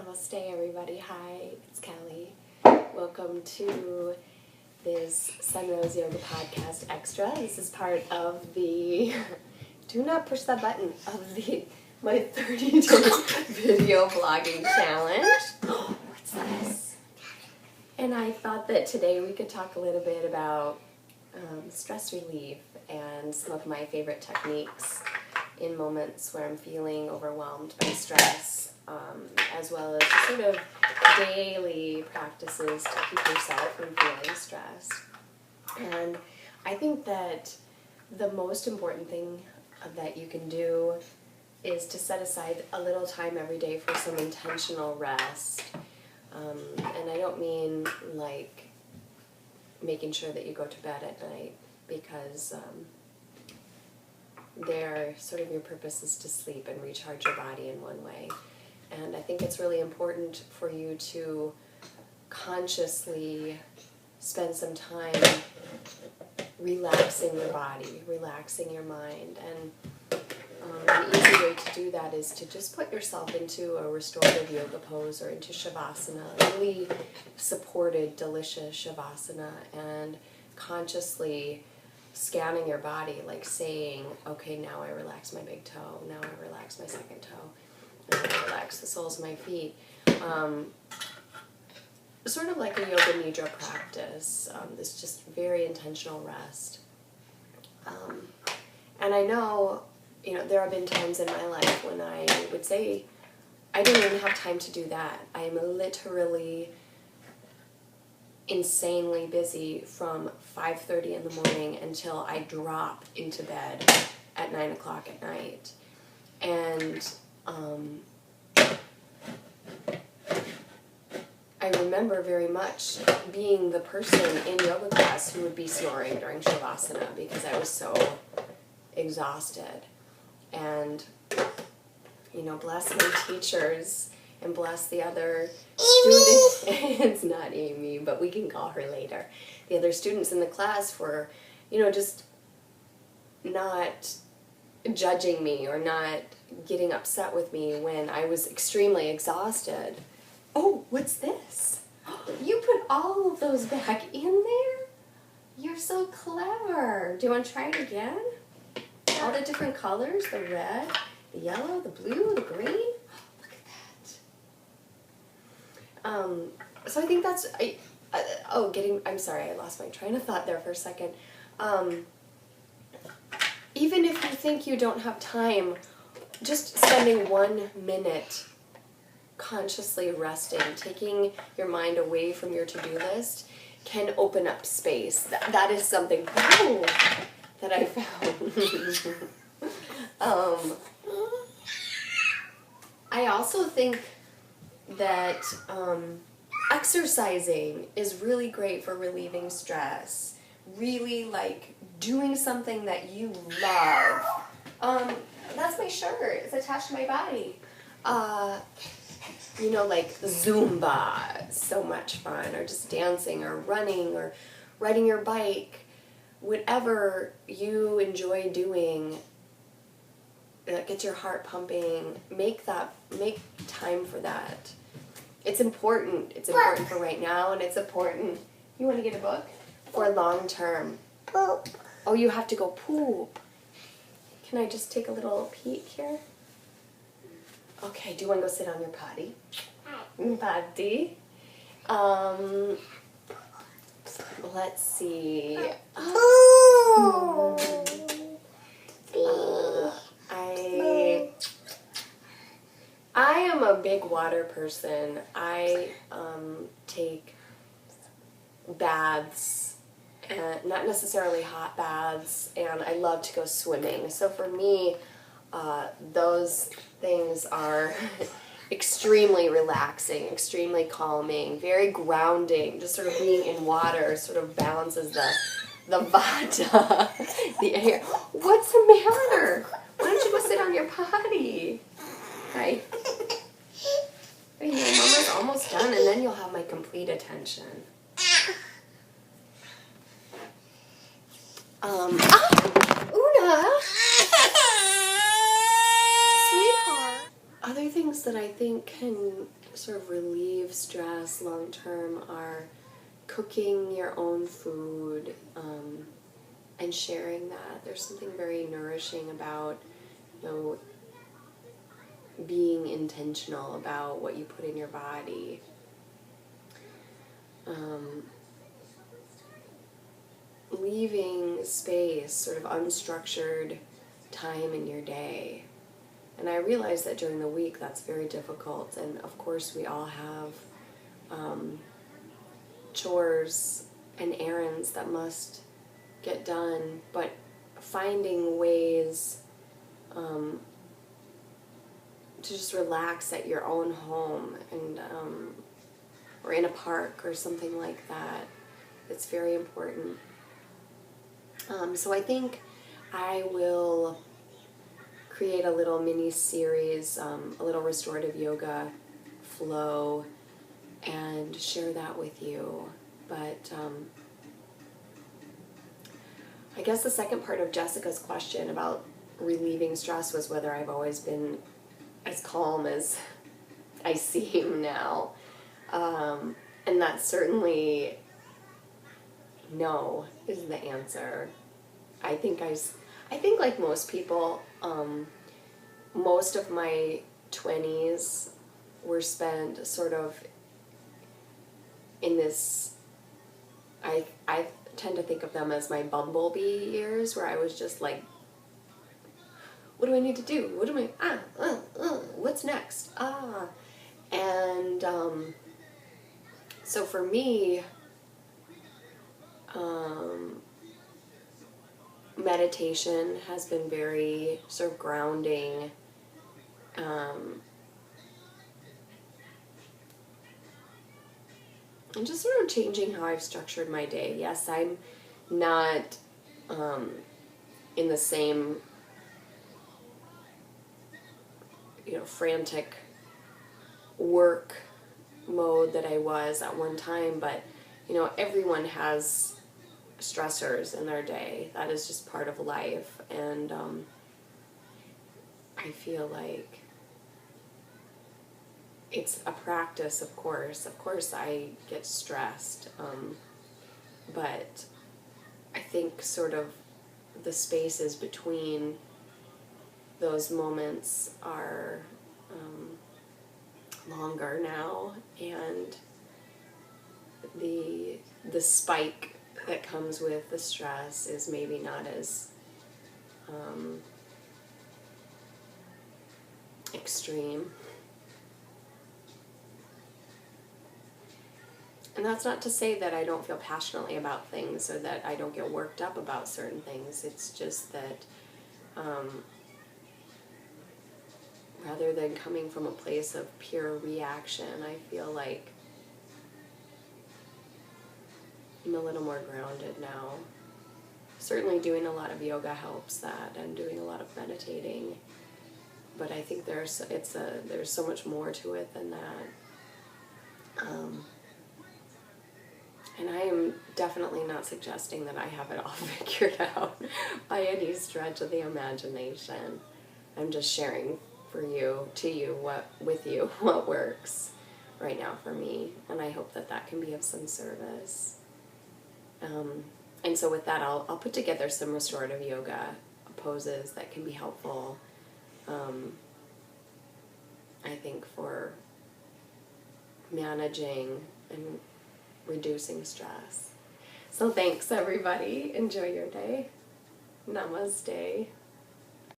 Namaste, everybody. Hi, it's Kelly. Welcome to this Sunrose Yoga Podcast Extra. This is part of the, do not push that button, of my 30-day video blogging challenge. What's this? And I thought that today we could talk a little bit about stress relief and some of my favorite techniques in moments where I'm feeling overwhelmed by stress, as well as sort of daily practices to keep yourself from feeling stressed. And I think that the most important thing that you can do is to set aside a little time every day for some intentional rest. And I don't mean like making sure that you go to bed at night, because sort of your purpose is to sleep and recharge your body in one way. And I think it's really important for you to consciously spend some time relaxing your body, relaxing your mind. And an easy way to do that is to just put yourself into a restorative yoga pose or into Shavasana, really supported, delicious Shavasana, and consciously scanning your body, like saying, okay, now I relax my big toe, now I relax my second toe, now I relax the soles of my feet. Sort of like a yoga nidra practice, this just very intentional rest. And I know, there have been times in my life when I would say, I don't even have time to do that. I am literally insanely busy from 5:30 in the morning until I drop into bed at 9 o'clock at night. And I remember very much being the person in yoga class who would be snoring during Shavasana because I was so exhausted. And, bless my teachers and bless the other students. It's not Amy, but we can call her later. The other students in the class for, just not judging me or not getting upset with me when I was extremely exhausted. Oh, what's this? You put all of those back in there? You're so clever. Do you want to try it again? All the different colors, the red, the yellow, the blue, the green. Look at that. So I think that's, I'm sorry, I lost my train of thought there for a second. Even if you think you don't have time, just spending 1 minute consciously resting, taking your mind away from your to-do list, can open up space. That is something that I found. I also think that exercising is really great for relieving stress. Really, like, doing something that you love. That's my shirt. It's attached to my body. Like Zumba, so much fun, or just dancing, or running, or riding your bike. Whatever you enjoy doing that gets your heart pumping, make time for that. It's important. It's important for right now, and it's important. You want to get a book? For long term. Poop. Oh, you have to go poop. Can I just take a little peek here? Okay, do you want to go sit on your potty? Potty. Let's see. I am a big water person. I take baths, and not necessarily hot baths, and I love to go swimming. So for me, those things are extremely relaxing, extremely calming, very grounding. Just sort of being in water sort of balances the vata, the air. What's the matter? Why don't you go sit on your potty? Hi. Mama's almost done, and then you'll have my complete attention. Una! Sweetheart. Other things things that I think can sort of relieve stress long term are cooking your own food, and sharing that. There's something very nourishing about, being intentional about what you put in your body. Leaving space, sort of unstructured time in your day. And I realize that during the week that's very difficult, and of course we all have chores and errands that must get done, but finding ways to just relax at your own home and or in a park or something like that, it's very important. So I think I will create a little mini series, a little restorative yoga flow, and share that with you. But I guess the second part of Jessica's question about relieving stress was whether I've always been as calm as I seem now. And that's certainly no is the answer. I think like most people, most of my 20s were spent sort of in this, I tend to think of them as my bumblebee years, where I was just like, what do I need to do? What am I, what's next? And so for me, meditation has been very sort of grounding, and just sort of changing how I've structured my day. Yes, I'm not in the same, frantic work mode that I was at one time, but everyone has stressors in their day. That is just part of life, and I feel like it's a practice. Of course I get stressed, but I think sort of the spaces between those moments are longer now, and the spike that comes with the stress is maybe not as extreme. And that's not to say that I don't feel passionately about things or that I don't get worked up about certain things. It's just that rather than coming from a place of pure reaction, I feel like I'm a little more grounded now. Certainly doing a lot of yoga helps that, and doing a lot of meditating. But I think there's so much more to it than that. And I am definitely not suggesting that I have it all figured out by any stretch of the imagination. I'm just sharing what works right now for me, and I hope that can be of some service. And so with that, I'll put together some restorative yoga poses that can be helpful, I think, for managing and reducing stress. So thanks, everybody. Enjoy your day. Namaste.